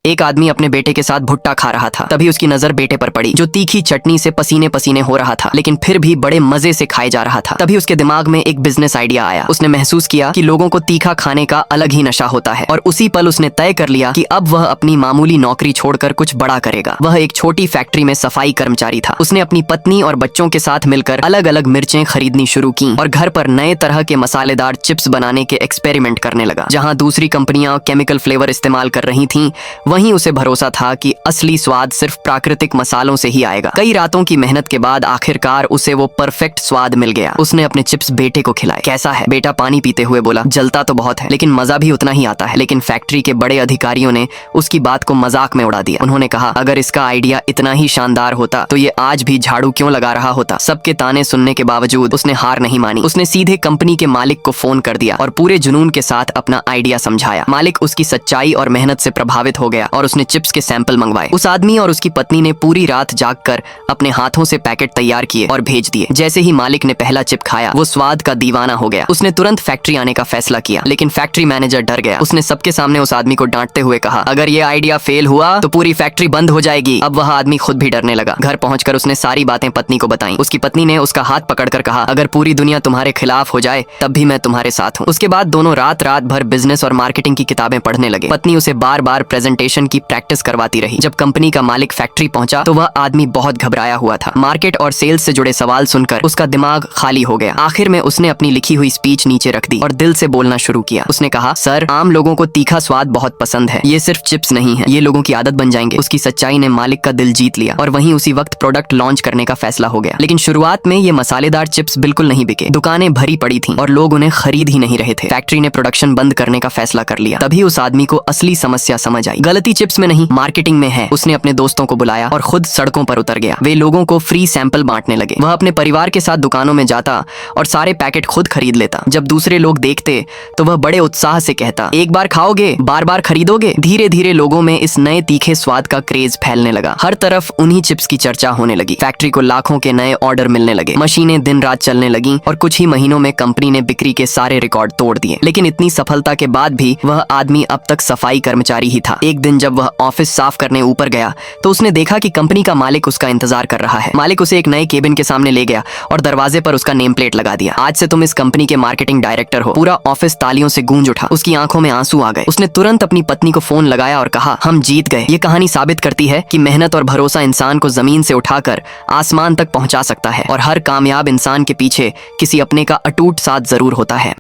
एक आदमी अपने बेटे के साथ भुट्टा खा रहा था। तभी उसकी नजर बेटे पर पड़ी, जो तीखी चटनी से पसीने पसीने हो रहा था, लेकिन फिर भी बड़े मजे से खाए जा रहा था। तभी उसके दिमाग में एक बिजनेस आइडिया आया। उसने महसूस किया कि लोगों को तीखा खाने का अलग ही नशा होता है, और उसी पल उसने तय कर लिया कि अब वह अपनी मामूली नौकरी छोड़कर कुछ बड़ा करेगा। वह एक छोटी फैक्ट्री में सफाई कर्मचारी था। उसने अपनी पत्नी और बच्चों के साथ मिलकर अलग अलग मिर्चें खरीदनी शुरू की और घर पर नए तरह के मसालेदार चिप्स बनाने के एक्सपेरिमेंट करने लगा। जहां दूसरी कंपनियां केमिकल फ्लेवर इस्तेमाल कर रही थीं, वहीं उसे भरोसा था कि असली स्वाद सिर्फ प्राकृतिक मसालों से ही आएगा। कई रातों की मेहनत के बाद आखिरकार उसे वो परफेक्ट स्वाद मिल गया। उसने अपने चिप्स बेटे को खिलाए। कैसा है? बेटा पानी पीते हुए बोला। जलता तो बहुत है, लेकिन मजा भी उतना ही आता है। लेकिन फैक्ट्री के बड़े अधिकारियों ने उसकी बात को मजाक में उड़ा दिया। उन्होंने कहा, अगर इसका आइडिया इतना ही शानदार होता तो ये आज भी झाड़ू क्यों लगा रहा होता। सबके ताने सुनने के बावजूद उसने हार नहीं मानी। उसने सीधे कंपनी के मालिक को फोन कर दिया और पूरे जुनून के साथ अपना आइडिया समझाया। मालिक उसकी सच्चाई और मेहनत से प्रभावित हो गया और उसने चिप्स के सैंपल मंगवाए। उस आदमी और उसकी पत्नी ने पूरी रात जागकर अपने हाथों से पैकेट तैयार किए और भेज दिए। जैसे ही मालिक ने पहला चिप खाया, वो स्वाद का दीवाना हो गया। उसने तुरंत फैक्ट्री आने का फैसला किया, लेकिन फैक्ट्री मैनेजर डर गया। उसने सबके सामने उस आदमी को डांटते हुए कहा, अगर ये आइडिया फेल हुआ तो पूरी फैक्ट्री बंद हो जाएगी। अब वह आदमी खुद भी डरने लगा। घर पहुंचकर उसने सारी बातें पत्नी को बताई। उसकी पत्नी ने उसका हाथ पकड़कर कहा, अगर पूरी दुनिया तुम्हारे खिलाफ हो जाए तब भी मैं तुम्हारे साथ हूँ। उसके बाद दोनों रात भर बिजनेस और मार्केटिंग की किताबें पढ़ने लगे। पत्नी उसे बार बार प्रेजेंटेशन की प्रैक्टिस करवाती रही। जब कंपनी का मालिक फैक्ट्री पहुंचा तो वह आदमी बहुत घबराया हुआ था। मार्केट और सेल्स से जुड़े सवाल सुनकर उसका दिमाग खाली हो गया। आखिर में उसने अपनी लिखी हुई स्पीच नीचे रख दी और दिल से बोलना शुरू किया। उसने कहा, सर, आम लोगों को तीखा स्वाद बहुत पसंद है। ये सिर्फ चिप्स नहीं है, ये लोगों की आदत बन जाएंगे। उसकी सच्चाई ने मालिक का दिल जीत लिया और वहीं उसी वक्त प्रोडक्ट लॉन्च करने का फैसला हो गया। लेकिन शुरुआत में ये मसालेदार चिप्स बिल्कुल नहीं बिके। दुकानें भरी पड़ी थीं और लोग उन्हें खरीद ही नहीं रहे थे। फैक्ट्री ने प्रोडक्शन बंद करने का फैसला कर लिया। तभी उस आदमी को असली समस्या समझ आई। गलती चिप्स में नहीं, मार्केटिंग में है। उसने अपने दोस्तों को बुलाया और खुद सड़कों पर उतर गया। वे लोगों को फ्री सैंपल बांटने लगे। वह अपने परिवार के साथ दुकानों में जाता और सारे पैकेट खुद खरीद लेता। जब दूसरे लोग देखते तो वह बड़े उत्साह से कहता, एक बार खाओगे, बार बार खरीदोगे। धीरे धीरे लोगों में इस नए तीखे स्वाद का क्रेज फैलने लगा। हर तरफ उन्हीं चिप्स की चर्चा होने लगी। फैक्ट्री को लाखों के नए ऑर्डर मिलने लगे। मशीनें दिन रात चलने लगीं और कुछ ही महीनों में कंपनी ने बिक्री के सारे रिकॉर्ड तोड़ दिए। लेकिन इतनी सफलता के बाद भी वह आदमी अब तक सफाई कर्मचारी ही था। एक दिन जब वह ऑफिस साफ करने ऊपर गया तो उसने देखा कि कंपनी का मालिक उसका इंतजार कर रहा है। मालिक उसे एक नए केबिन के सामने ले गया और दरवाजे पर उसका नेम प्लेट लगा दिया। आज से तुम इस कंपनी के मार्केटिंग डायरेक्टर हो। पूरा ऑफिस तालियों से गूंज उठा। उसकी आंखों में आंसू आ गए। उसने तुरंत अपनी पत्नी को फोन लगाया और कहा, हम जीत गए। ये कहानी साबित करती है कि मेहनत और भरोसा इंसान को जमीन से उठाकर आसमान तक पहुंचा सकता है, और हर कामयाब इंसान के पीछे किसी अपने का अटूट साथ जरूर होता है।